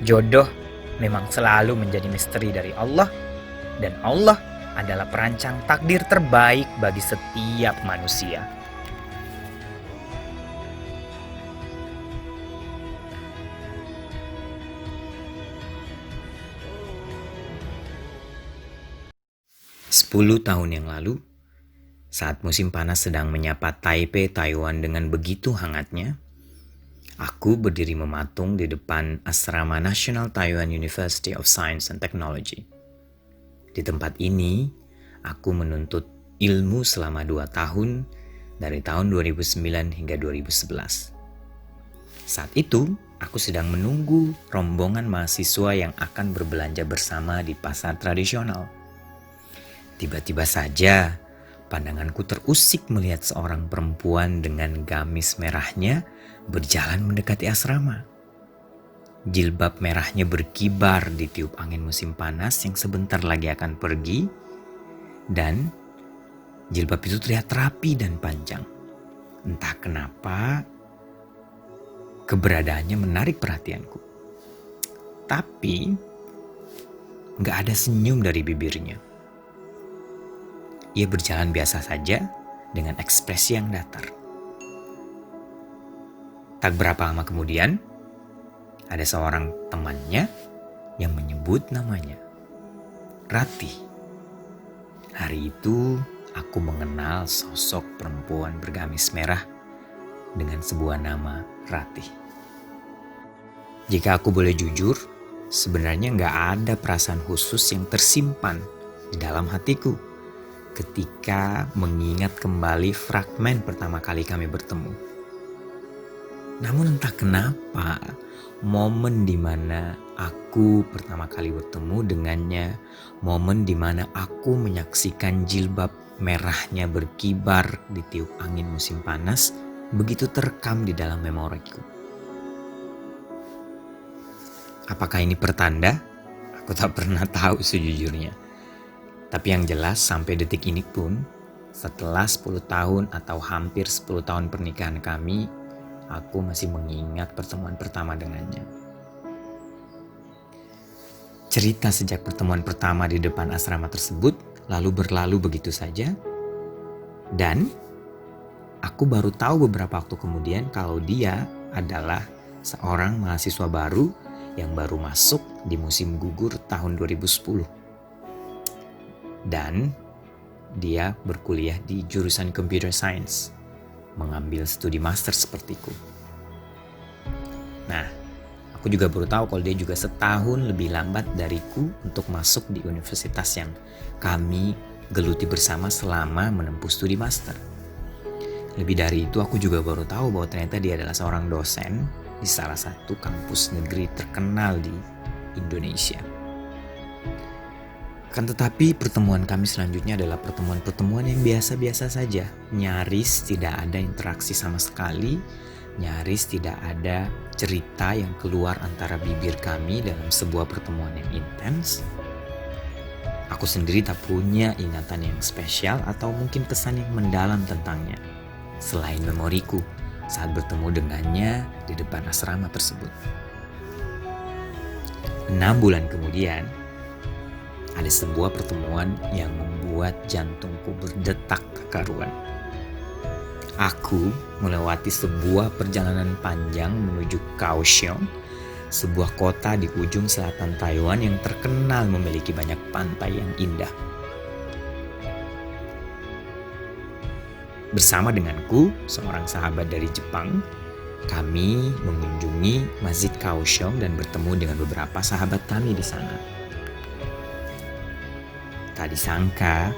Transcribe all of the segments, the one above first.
Jodoh memang selalu menjadi misteri dari Allah, dan Allah adalah perancang takdir terbaik bagi setiap manusia. Tahun yang lalu, saat musim panas sedang menyapa Taipei, Taiwan dengan begitu hangatnya, aku berdiri mematung di depan Asrama National Taiwan University of Science and Technology. Di tempat ini, aku menuntut ilmu selama 2 tahun, dari tahun 2009 hingga 2011. Saat itu, aku sedang menunggu rombongan mahasiswa yang akan berbelanja bersama di pasar tradisional. Tiba-tiba saja, pandanganku terusik melihat seorang perempuan dengan gamis merahnya berjalan mendekati asrama. Jilbab merahnya berkibar ditiup angin musim panas yang sebentar lagi akan pergi, dan jilbab itu terlihat rapi dan panjang. Entah kenapa, keberadaannya menarik perhatianku. Tapi, gak ada senyum dari bibirnya. Ia berjalan biasa saja dengan ekspresi yang datar. Tak berapa lama kemudian, ada seorang temannya yang menyebut namanya, Ratih. Hari itu aku mengenal sosok perempuan bergamis merah dengan sebuah nama Ratih. Jika aku boleh jujur, sebenarnya gak ada perasaan khusus yang tersimpan di dalam hatiku ketika mengingat kembali fragmen pertama kali kami bertemu. Namun entah kenapa, momen di mana aku pertama kali bertemu dengannya, momen di mana aku menyaksikan jilbab merahnya berkibar ditiup angin musim panas, begitu terekam di dalam memoriku. Apakah ini pertanda? Aku tak pernah tahu sejujurnya. Tapi yang jelas sampai detik ini pun, setelah 10 tahun atau hampir 10 tahun pernikahan kami, aku masih mengingat pertemuan pertama dengannya. Cerita sejak pertemuan pertama di depan asrama tersebut lalu berlalu begitu saja. Dan aku baru tahu beberapa waktu kemudian kalau dia adalah seorang mahasiswa baru yang baru masuk di musim gugur tahun 2010. Dan dia berkuliah di jurusan Computer Science, mengambil studi master sepertiku. Nah, aku juga baru tahu kalau dia juga setahun lebih lambat dariku untuk masuk di universitas yang kami geluti bersama selama menempuh studi master. Lebih dari itu, aku juga baru tahu bahwa ternyata dia adalah seorang dosen di salah satu kampus negeri terkenal di Indonesia. Kan tetapi pertemuan kami selanjutnya adalah pertemuan-pertemuan yang biasa-biasa saja. Nyaris tidak ada interaksi sama sekali, nyaris tidak ada cerita yang keluar antara bibir kami dalam sebuah pertemuan yang intens. Aku sendiri tak punya ingatan yang spesial atau mungkin kesan yang mendalam tentangnya, selain memoriku saat bertemu dengannya di depan asrama tersebut. 6 bulan kemudian, ada sebuah pertemuan yang membuat jantungku berdetak tak karuan. Aku melewati sebuah perjalanan panjang menuju Kaohsiung, sebuah kota di ujung selatan Taiwan yang terkenal memiliki banyak pantai yang indah. Bersama denganku, seorang sahabat dari Jepang, kami mengunjungi Masjid Kaohsiung dan bertemu dengan beberapa sahabat kami di sana. Tak disangka,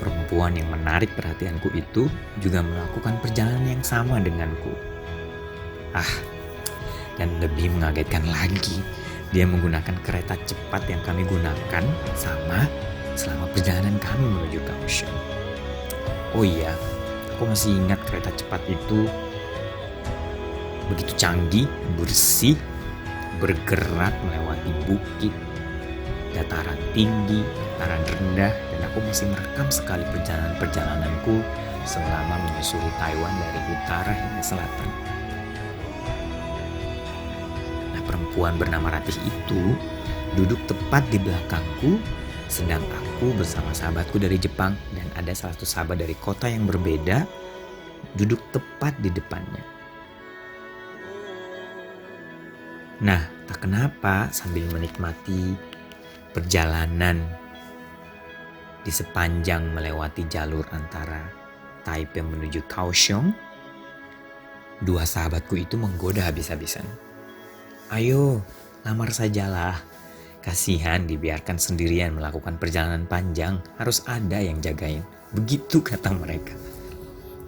perempuan yang menarik perhatianku itu juga melakukan perjalanan yang sama denganku. Dan lebih mengagetkan lagi, dia menggunakan kereta cepat yang kami gunakan sama selama perjalanan kami menuju Kaohsiung. Oh iya, aku masih ingat kereta cepat itu begitu canggih, bersih, bergerak melewati bukit, dataran tinggi, dataran rendah, dan aku masih merekam sekali perjalananku selama menyusuri Taiwan dari utara hingga selatan. Nah, perempuan bernama Ratih itu duduk tepat di belakangku, sedang aku bersama sahabatku dari Jepang dan ada salah satu sahabat dari kota yang berbeda duduk tepat di depannya. Nah, tak kenapa sambil menikmati perjalanan di sepanjang melewati jalur antara Taipei menuju Kaohsiung, dua sahabatku itu menggoda habis-habisan. Ayo, lamar sajalah. Kasihan dibiarkan sendirian melakukan perjalanan panjang, harus ada yang jagain. Begitu kata mereka.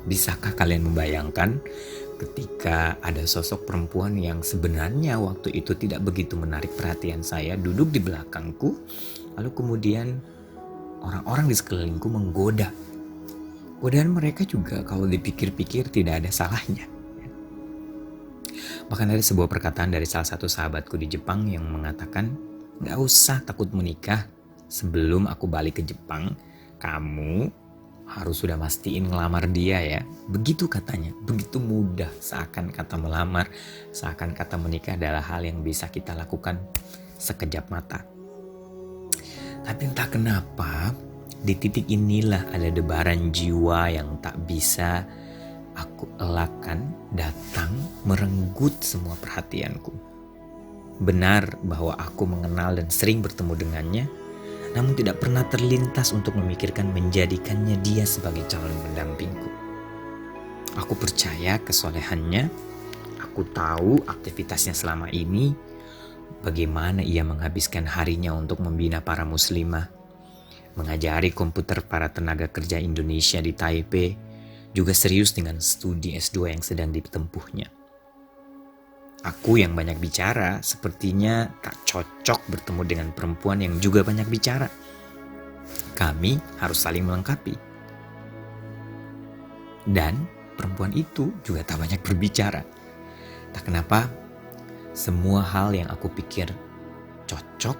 Bisakah kalian membayangkan ketika ada sosok perempuan yang sebenarnya waktu itu tidak begitu menarik perhatian saya duduk di belakangku, lalu kemudian orang-orang di sekelilingku menggoda. Godaan mereka juga kalau dipikir-pikir tidak ada salahnya. Bahkan ada sebuah perkataan dari salah satu sahabatku di Jepang yang mengatakan, "Gak usah takut menikah, sebelum aku balik ke Jepang, kamu harus sudah mastiin ngelamar dia ya." Begitu katanya, begitu mudah, seakan kata melamar, seakan kata menikah adalah hal yang bisa kita lakukan sekejap mata. Tapi entah kenapa, di titik inilah ada debaran jiwa yang tak bisa aku elakkan datang merenggut semua perhatianku. Benar bahwa aku mengenal dan sering bertemu dengannya, namun tidak pernah terlintas untuk memikirkan menjadikannya dia sebagai calon pendampingku. Aku percaya kesolehannya, aku tahu aktivitasnya selama ini, bagaimana ia menghabiskan harinya untuk membina para muslimah, mengajari komputer para tenaga kerja Indonesia di Taipei, juga serius dengan studi S2 yang sedang ditempuhnya. Aku yang banyak bicara sepertinya tak cocok bertemu dengan perempuan yang juga banyak bicara. Kami harus saling melengkapi. Dan perempuan itu juga tak banyak berbicara. Tak kenapa, semua hal yang aku pikir cocok,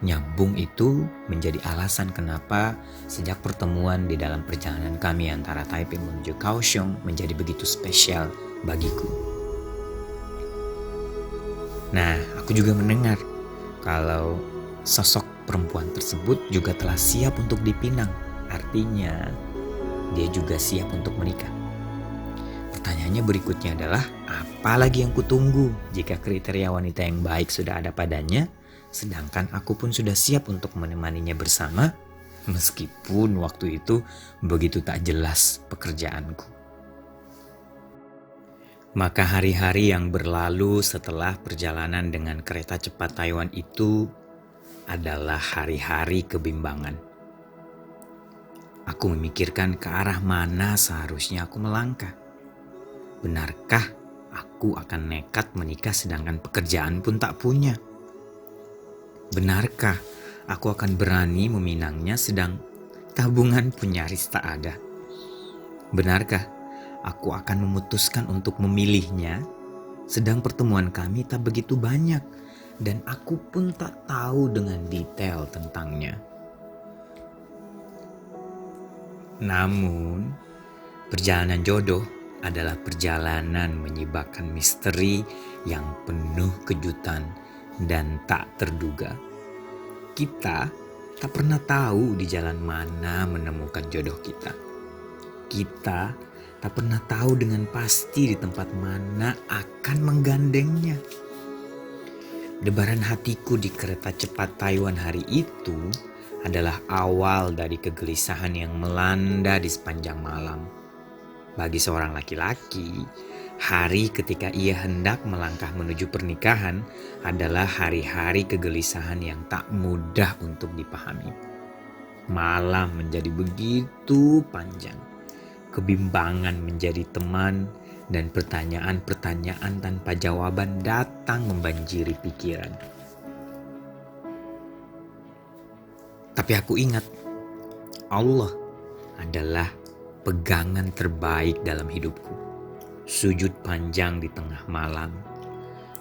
nyambung itu menjadi alasan kenapa sejak pertemuan di dalam perjalanan kami antara Taipei menuju Kaohsiung menjadi begitu spesial bagiku. Nah, aku juga mendengar kalau sosok perempuan tersebut juga telah siap untuk dipinang. Artinya, dia juga siap untuk menikah. Pertanyaannya berikutnya adalah, apa lagi yang kutunggu jika kriteria wanita yang baik sudah ada padanya, sedangkan aku pun sudah siap untuk menemaninya bersama, meskipun waktu itu begitu tak jelas pekerjaanku. Maka hari-hari yang berlalu setelah perjalanan dengan kereta cepat Taiwan itu adalah hari-hari kebimbangan. Aku memikirkan ke arah mana seharusnya aku melangkah. Benarkah aku akan nekat menikah sedangkan pekerjaan pun tak punya? Benarkah aku akan berani meminangnya sedang tabungan pun nyaris tak ada? Benarkah aku akan memutuskan untuk memilihnya sedang pertemuan kami tak begitu banyak dan aku pun tak tahu dengan detail tentangnya? Namun, perjalanan jodoh adalah perjalanan menyibakkan misteri yang penuh kejutan dan tak terduga. Kita tak pernah tahu di jalan mana menemukan jodoh kita. Kita tak pernah tahu dengan pasti di tempat mana akan menggandengnya. Debaran hatiku di kereta cepat Taiwan hari itu adalah awal dari kegelisahan yang melanda di sepanjang malam. Bagi seorang laki-laki, hari ketika ia hendak melangkah menuju pernikahan adalah hari-hari kegelisahan yang tak mudah untuk dipahami. Malam menjadi begitu panjang, kebimbangan menjadi teman, dan pertanyaan-pertanyaan tanpa jawaban datang membanjiri pikiran. Tapi aku ingat, Allah adalah pegangan terbaik dalam hidupku. Sujud panjang di tengah malam,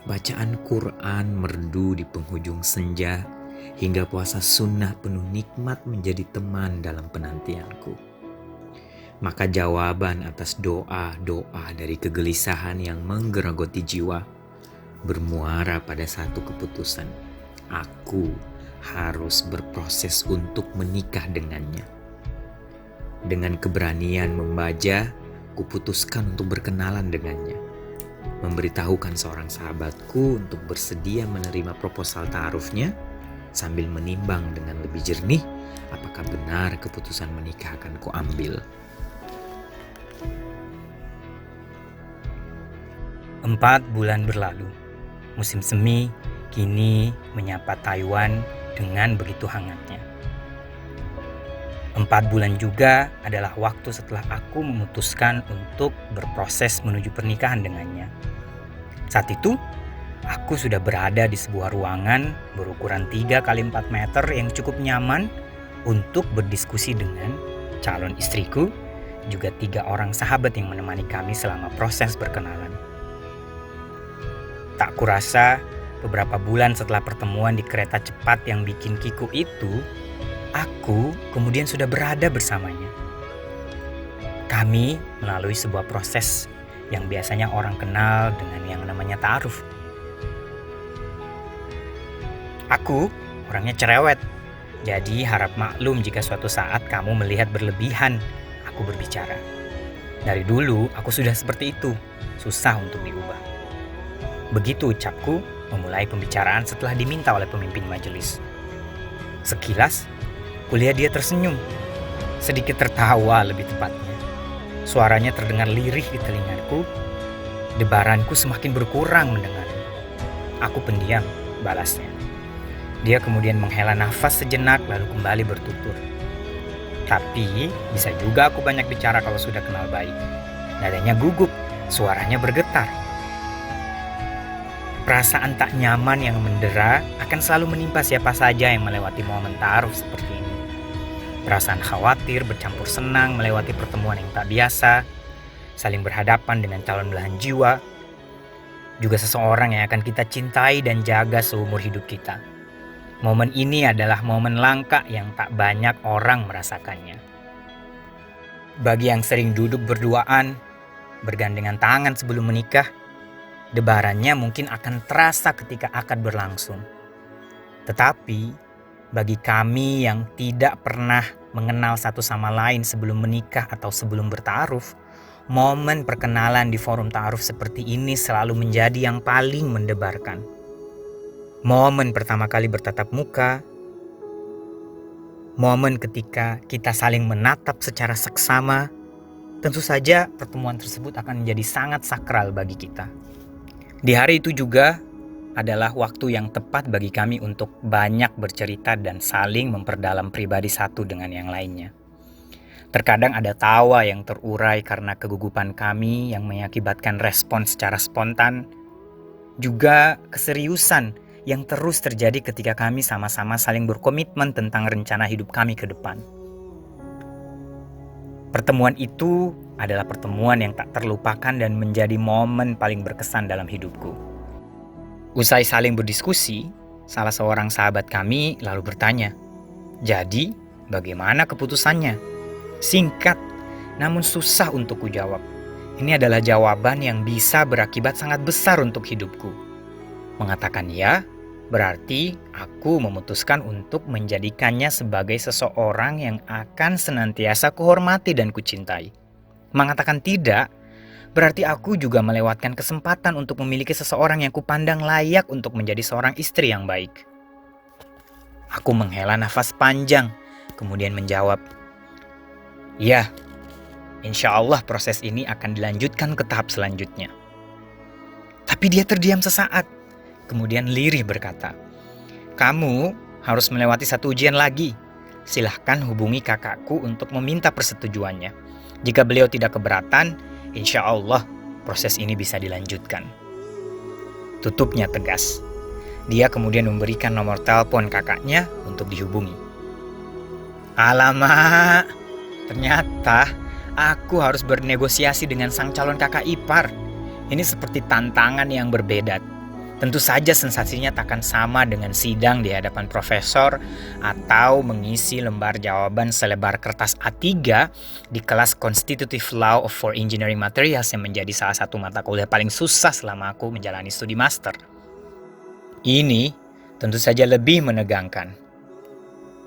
bacaan Quran merdu di penghujung senja, hingga puasa sunnah penuh nikmat menjadi teman dalam penantianku. Maka jawaban atas doa-doa dari kegelisahan yang menggerogoti jiwa bermuara pada satu keputusan. Aku harus berproses untuk menikah dengannya. Dengan keberanian membaja, kuputuskan untuk berkenalan dengannya. Memberitahukan seorang sahabatku untuk bersedia menerima proposal ta'arufnya, sambil menimbang dengan lebih jernih apakah benar keputusan menikah akan kuambil. 4 bulan berlalu, musim semi kini menyapa Taiwan dengan begitu hangatnya. 4 bulan juga adalah waktu setelah aku memutuskan untuk berproses menuju pernikahan dengannya. Saat itu, aku sudah berada di sebuah ruangan berukuran 3 kali 4 meter yang cukup nyaman untuk berdiskusi dengan calon istriku, juga 3 orang sahabat yang menemani kami selama proses perkenalan. Tak kurasa, beberapa bulan setelah pertemuan di kereta cepat yang bikin kiku itu, aku kemudian sudah berada bersamanya. Kami melalui sebuah proses yang biasanya orang kenal dengan yang namanya ta'aruf. Aku orangnya cerewet, jadi harap maklum jika suatu saat kamu melihat berlebihan aku berbicara. Dari dulu aku sudah seperti itu, susah untuk diubah. Begitu ucapku memulai pembicaraan setelah diminta oleh pemimpin majelis. Sekilas, kulihat dia tersenyum, sedikit tertawa lebih tepatnya. Suaranya terdengar lirih di telingaku, debaranku semakin berkurang mendengarnya. Aku pendiam, balasnya. Dia kemudian menghela nafas sejenak lalu kembali bertutur. Tapi bisa juga aku banyak bicara kalau sudah kenal baik. Nadanya gugup, suaranya bergetar. Perasaan tak nyaman yang mendera akan selalu menimpa siapa saja yang melewati momen ta'aruf seperti ini. Perasaan khawatir bercampur senang melewati pertemuan yang tak biasa, saling berhadapan dengan calon belahan jiwa, juga seseorang yang akan kita cintai dan jaga seumur hidup kita. Momen ini adalah momen langka yang tak banyak orang merasakannya. Bagi yang sering duduk berduaan, bergandengan tangan sebelum menikah, debarannya mungkin akan terasa ketika akad berlangsung. Tetapi, bagi kami yang tidak pernah mengenal satu sama lain sebelum menikah atau sebelum berta'aruf, momen perkenalan di forum ta'aruf seperti ini selalu menjadi yang paling mendebarkan. Momen pertama kali bertatap muka, momen ketika kita saling menatap secara seksama, tentu saja pertemuan tersebut akan menjadi sangat sakral bagi kita. Di hari itu juga adalah waktu yang tepat bagi kami untuk banyak bercerita dan saling memperdalam pribadi satu dengan yang lainnya. Terkadang ada tawa yang terurai karena kegugupan kami yang mengakibatkan respon secara spontan, juga keseriusan yang terus terjadi ketika kami sama-sama saling berkomitmen tentang rencana hidup kami ke depan. Pertemuan itu adalah pertemuan yang tak terlupakan dan menjadi momen paling berkesan dalam hidupku. Usai saling berdiskusi, salah seorang sahabat kami lalu bertanya, "Jadi, bagaimana keputusannya?" Singkat, namun susah untuk kujawab. Ini adalah jawaban yang bisa berakibat sangat besar untuk hidupku. Mengatakan ya, berarti aku memutuskan untuk menjadikannya sebagai seseorang yang akan senantiasa kuhormati dan kucintai. Mengatakan tidak, berarti aku juga melewatkan kesempatan untuk memiliki seseorang yang kupandang layak untuk menjadi seorang istri yang baik. Aku menghela nafas panjang, kemudian menjawab, "Ya, insya Allah proses ini akan dilanjutkan ke tahap selanjutnya." Tapi dia terdiam sesaat, kemudian lirih berkata, "Kamu harus melewati satu ujian lagi. Silahkan hubungi kakakku untuk meminta persetujuannya. Jika beliau tidak keberatan, insya Allah proses ini bisa dilanjutkan." Tutupnya tegas. Dia kemudian memberikan nomor telepon kakaknya untuk dihubungi. Alamak, ternyata aku harus bernegosiasi dengan sang calon kakak ipar. Ini seperti tantangan yang berbeda. Tentu saja sensasinya takkan sama dengan sidang di hadapan profesor atau mengisi lembar jawaban selebar kertas A3 di kelas Constitutive Law for Engineering Materials yang menjadi salah satu mata kuliah paling susah selama aku menjalani studi master. Ini tentu saja lebih menegangkan.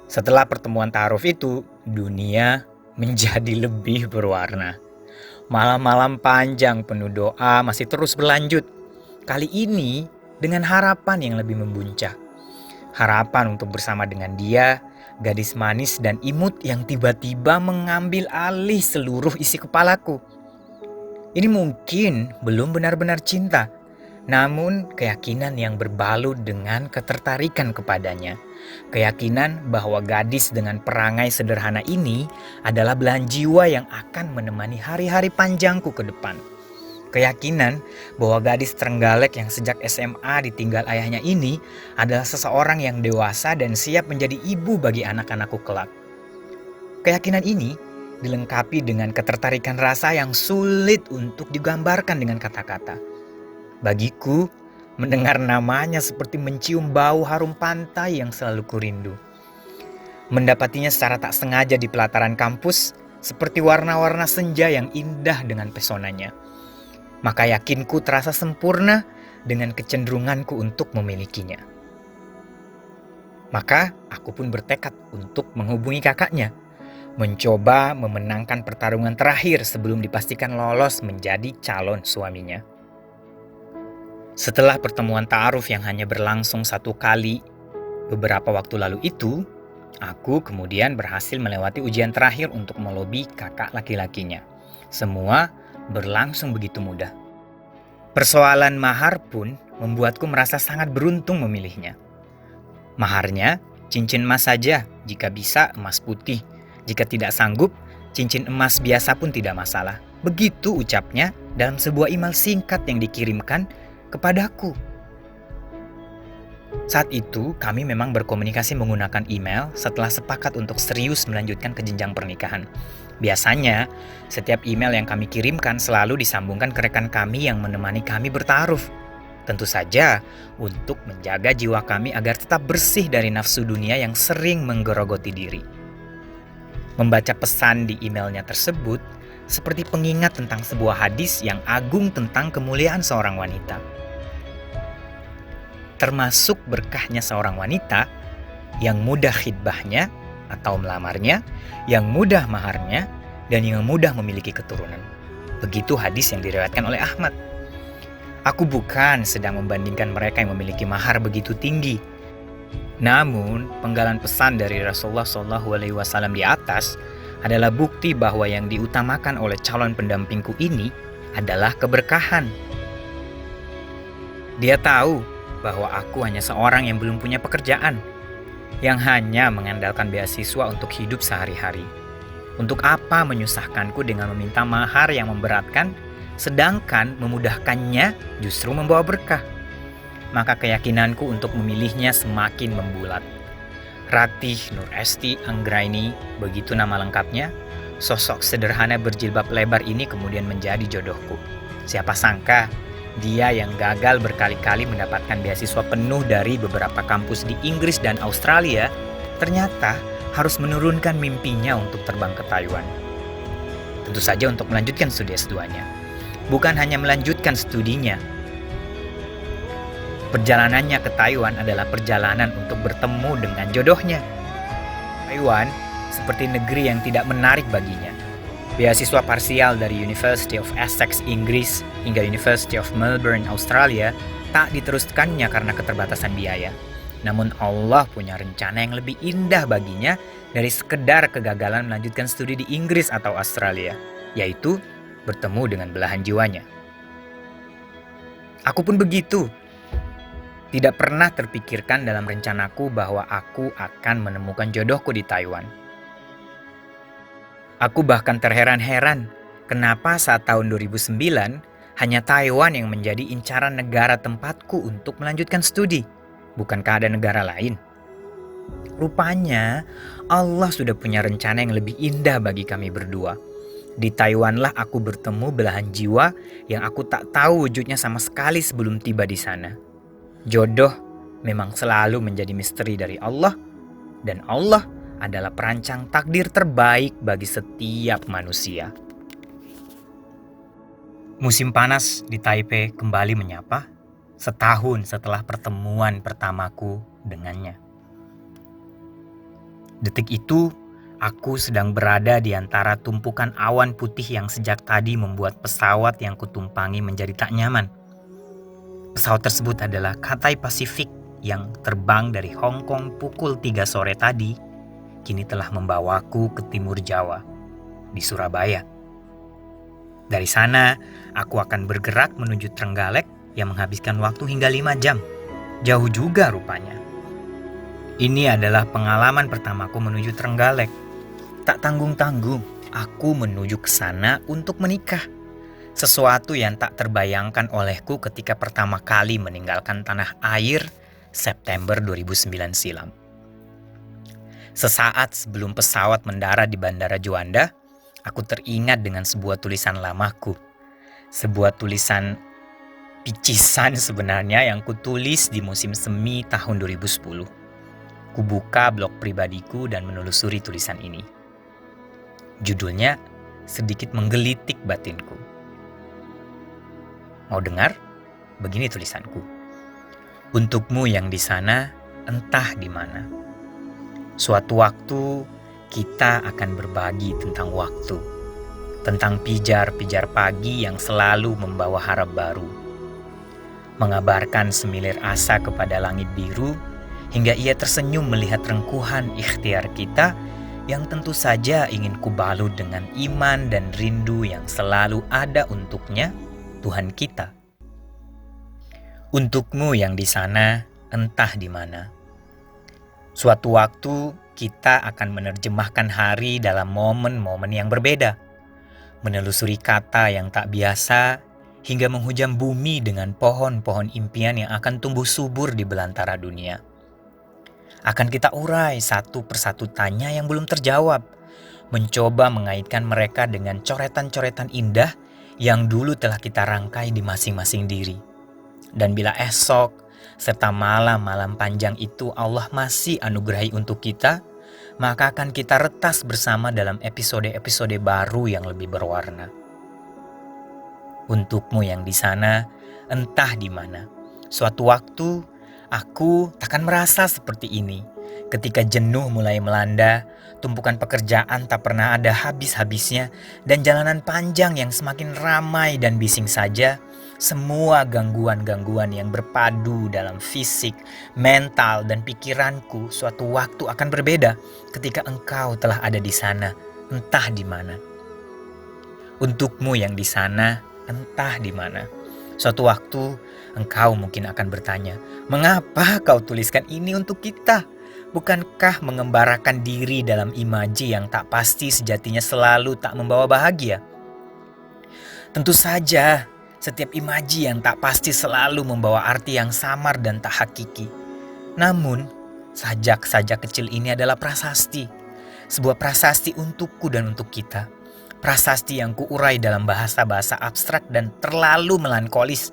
Setelah pertemuan ta'aruf itu, dunia menjadi lebih berwarna. Malam-malam panjang penuh doa masih terus berlanjut. Kali ini dengan harapan yang lebih membuncah. Harapan untuk bersama dengan dia, gadis manis dan imut yang tiba-tiba mengambil alih seluruh isi kepalaku. Ini mungkin belum benar-benar cinta, namun keyakinan yang berbalut dengan ketertarikan kepadanya. Keyakinan bahwa gadis dengan perangai sederhana ini adalah belahan jiwa yang akan menemani hari-hari panjangku ke depan. Keyakinan bahwa gadis Trenggalek yang sejak SMA ditinggal ayahnya ini adalah seseorang yang dewasa dan siap menjadi ibu bagi anak-anakku kelak. Keyakinan ini dilengkapi dengan ketertarikan rasa yang sulit untuk digambarkan dengan kata-kata. Bagiku, mendengar namanya seperti mencium bau harum pantai yang selalu kurindu. Mendapatinya secara tak sengaja di pelataran kampus, seperti warna-warna senja yang indah dengan pesonanya. Maka yakinku terasa sempurna dengan kecenderunganku untuk memilikinya. Maka aku pun bertekad untuk menghubungi kakaknya, mencoba memenangkan pertarungan terakhir sebelum dipastikan lolos menjadi calon suaminya. Setelah pertemuan ta'aruf yang hanya berlangsung 1 kali beberapa waktu lalu itu, aku kemudian berhasil melewati ujian terakhir untuk melobi kakak laki-lakinya. Semua berlangsung begitu mudah. Persoalan mahar pun membuatku merasa sangat beruntung memilihnya. Maharnya cincin emas saja, jika bisa emas putih. Jika tidak sanggup, cincin emas biasa pun tidak masalah. Begitu ucapnya dalam sebuah email singkat yang dikirimkan kepadaku. Saat itu kami memang berkomunikasi menggunakan email setelah sepakat untuk serius melanjutkan ke jenjang pernikahan. Biasanya, setiap email yang kami kirimkan selalu disambungkan ke rekan kami yang menemani kami bertaaruf. Tentu saja untuk menjaga jiwa kami agar tetap bersih dari nafsu dunia yang sering menggerogoti diri. Membaca pesan di emailnya tersebut seperti pengingat tentang sebuah hadis yang agung tentang kemuliaan seorang wanita. Termasuk berkahnya seorang wanita yang mudah khidbahnya atau melamarnya, yang mudah maharnya, dan yang mudah memiliki keturunan. Begitu hadis yang diriwayatkan oleh Ahmad. Aku bukan sedang membandingkan mereka yang memiliki mahar begitu tinggi. Namun, penggalan pesan dari Rasulullah SAW di atas adalah bukti bahwa yang diutamakan oleh calon pendampingku ini adalah keberkahan. Dia tahu bahwa aku hanya seorang yang belum punya pekerjaan, yang hanya mengandalkan beasiswa untuk hidup sehari-hari. Untuk apa menyusahkanku dengan meminta mahar yang memberatkan, sedangkan memudahkannya justru membawa berkah? Maka keyakinanku untuk memilihnya semakin membulat. Ratih Nur Esti Anggraini, begitu nama lengkapnya, sosok sederhana berjilbab lebar ini kemudian menjadi jodohku. Siapa sangka, dia yang gagal berkali-kali mendapatkan beasiswa penuh dari beberapa kampus di Inggris dan Australia, ternyata harus menurunkan mimpinya untuk terbang ke Taiwan. Tentu saja untuk melanjutkan studi S2-nya. Bukan hanya melanjutkan studinya, perjalanannya ke Taiwan adalah perjalanan untuk bertemu dengan jodohnya. Taiwan seperti negeri yang tidak menarik baginya. Beasiswa parsial dari University of Essex, Inggris, hingga University of Melbourne, Australia, tak diteruskannya karena keterbatasan biaya. Namun Allah punya rencana yang lebih indah baginya dari sekedar kegagalan melanjutkan studi di Inggris atau Australia, yaitu bertemu dengan belahan jiwanya. Aku pun begitu. Tidak pernah terpikirkan dalam rencanaku bahwa aku akan menemukan jodohku di Taiwan. Aku bahkan terheran-heran kenapa saat tahun 2009 hanya Taiwan yang menjadi incaran negara tempatku untuk melanjutkan studi. Bukankah ada negara lain? Rupanya Allah sudah punya rencana yang lebih indah bagi kami berdua. Di Taiwanlah aku bertemu belahan jiwa yang aku tak tahu wujudnya sama sekali sebelum tiba di sana. Jodoh memang selalu menjadi misteri dari Allah, dan Allah adalah perancang takdir terbaik bagi setiap manusia. Musim panas di Taipei kembali menyapa. setahun setelah pertemuan pertamaku dengannya. Detik itu, aku sedang berada di antara tumpukan awan putih yang sejak tadi membuat pesawat yang kutumpangi menjadi tak nyaman. Pesawat tersebut adalah Cathay Pacific yang terbang dari Hong Kong pukul 3 sore tadi, kini telah membawaku ke timur Jawa, di Surabaya. Dari sana, aku akan bergerak menuju Trenggalek yang menghabiskan waktu hingga 5 jam. Jauh juga rupanya. Ini adalah pengalaman pertamaku menuju Trenggalek. Tak tanggung-tanggung, aku menuju ke sana untuk menikah. Sesuatu yang tak terbayangkan olehku ketika pertama kali meninggalkan tanah air September 2009 silam. Sesaat sebelum pesawat mendarat di Bandara Juanda, aku teringat dengan sebuah tulisan lamaku. Sebuah tulisan picisan sebenarnya yang kutulis di musim semi tahun 2010. Kubuka blog pribadiku dan menelusuri tulisan ini. Judulnya sedikit menggelitik batinku. Mau dengar? Begini tulisanku. Untukmu yang di sana, entah di mana. Suatu waktu kita akan berbagi tentang waktu. Tentang pijar-pijar pagi yang selalu membawa harap baru. Mengabarkan semilir asa kepada langit biru, hingga ia tersenyum melihat rengkuhan ikhtiar kita yang tentu saja ingin kubalut dengan iman dan rindu yang selalu ada untuknya, Tuhan kita. Untukmu yang di sana, entah di mana. Suatu waktu kita akan menerjemahkan hari dalam momen-momen yang berbeda. Menelusuri kata yang tak biasa, hingga menghujam bumi dengan pohon-pohon impian yang akan tumbuh subur di belantara dunia. Akan kita urai satu persatu tanya yang belum terjawab, mencoba mengaitkan mereka dengan coretan-coretan indah yang dulu telah kita rangkai di masing-masing diri. Dan bila esok, serta malam-malam panjang itu Allah masih anugerahi untuk kita, maka akan kita retas bersama dalam episode-episode baru yang lebih berwarna. Untukmu yang di sana, entah di mana. Suatu waktu, aku takkan merasa seperti ini. Ketika jenuh mulai melanda, tumpukan pekerjaan tak pernah ada habis-habisnya, dan jalanan panjang yang semakin ramai dan bising saja, semua gangguan-gangguan yang berpadu dalam fisik, mental, dan pikiranku suatu waktu akan berbeda ketika engkau telah ada di sana, entah di mana. Untukmu yang di sana, entah di mana. Suatu waktu, engkau mungkin akan bertanya, mengapa kau tuliskan ini untuk kita? Bukankah mengembarakan diri dalam imaji yang tak pasti sejatinya selalu tak membawa bahagia? Tentu saja, setiap imaji yang tak pasti selalu membawa arti yang samar dan tak hakiki. Namun, sajak-sajak kecil ini adalah prasasti. Sebuah prasasti untukku dan untuk kita. Prasasti yang kuurai dalam bahasa-bahasa abstrak dan terlalu melankolis.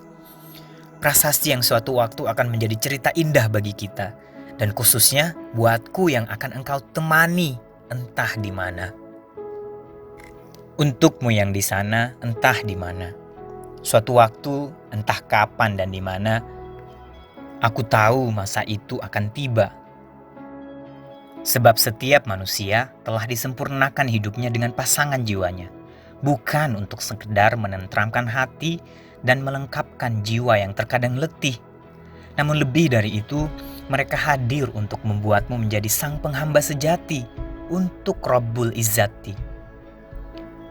Prasasti yang suatu waktu akan menjadi cerita indah bagi kita. Dan khususnya buatku yang akan engkau temani entah di mana. Untukmu yang di sana entah di mana. Suatu waktu entah kapan dan di mana, aku tahu masa itu akan tiba. Sebab setiap manusia telah disempurnakan hidupnya dengan pasangan jiwanya. Bukan untuk sekedar menenteramkan hati dan melengkapkan jiwa yang terkadang letih. Namun lebih dari itu, mereka hadir untuk membuatmu menjadi sang penghamba sejati untuk Rabbul Izzati.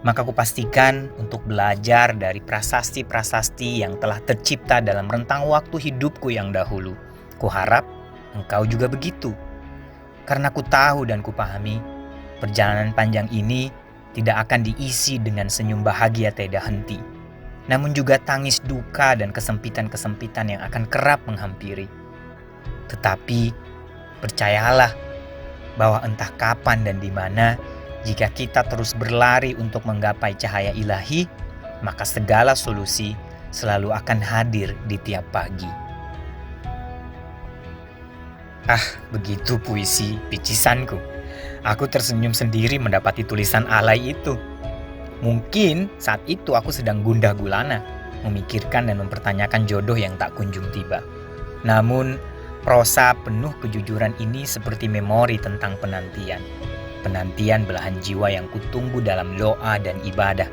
Maka kupastikan untuk belajar dari prasasti-prasasti yang telah tercipta dalam rentang waktu hidupku yang dahulu. Kuharap engkau juga begitu. Karena ku tahu dan kupahami, perjalanan panjang ini tidak akan diisi dengan senyum bahagia tiada henti. Namun juga tangis duka dan kesempitan-kesempitan yang akan kerap menghampiri. Tetapi, percayalah bahwa entah kapan dan di mana, jika kita terus berlari untuk menggapai cahaya ilahi, maka segala solusi selalu akan hadir di tiap pagi. Begitu puisi picisanku. Aku tersenyum sendiri mendapati tulisan alay itu. Mungkin saat itu aku sedang gundah gulana. memikirkan dan mempertanyakan jodoh yang tak kunjung tiba. Namun, prosa penuh kejujuran ini seperti memori tentang penantian. Penantian belahan jiwa yang kutunggu dalam doa dan ibadah.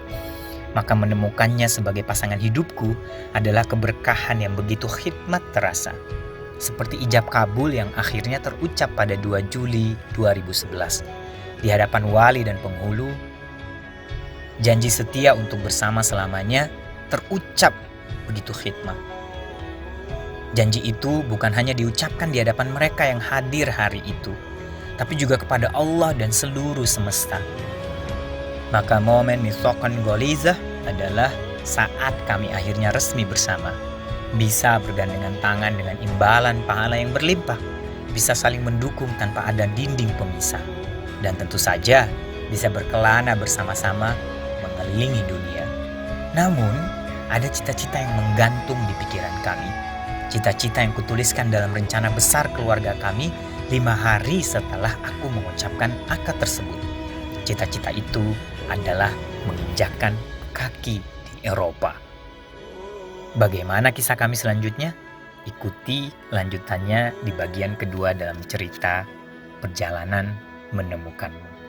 Maka menemukannya sebagai pasangan hidupku adalah keberkahan yang begitu khidmat terasa. Seperti ijab kabul yang akhirnya terucap pada 2 Juli 2011. Di hadapan wali dan penghulu, janji setia untuk bersama selamanya terucap begitu khidmat. Janji itu bukan hanya diucapkan di hadapan mereka yang hadir hari itu, tapi juga kepada Allah dan seluruh semesta. Maka momen mitsaqan ghalizah adalah saat kami akhirnya resmi bersama. Bisa bergandengan tangan dengan imbalan pahala yang berlimpah. Bisa saling mendukung tanpa ada dinding pemisah. Dan tentu saja bisa berkelana bersama-sama mengelilingi dunia. Namun, ada cita-cita yang menggantung di pikiran kami. Cita-cita yang kutuliskan dalam rencana besar keluarga kami 5 hari setelah aku mengucapkan akad tersebut. Cita-cita itu adalah menginjakkan kaki di Eropa. Bagaimana kisah kami selanjutnya? Ikuti lanjutannya di bagian kedua dalam cerita Perjalanan Menemukanmu.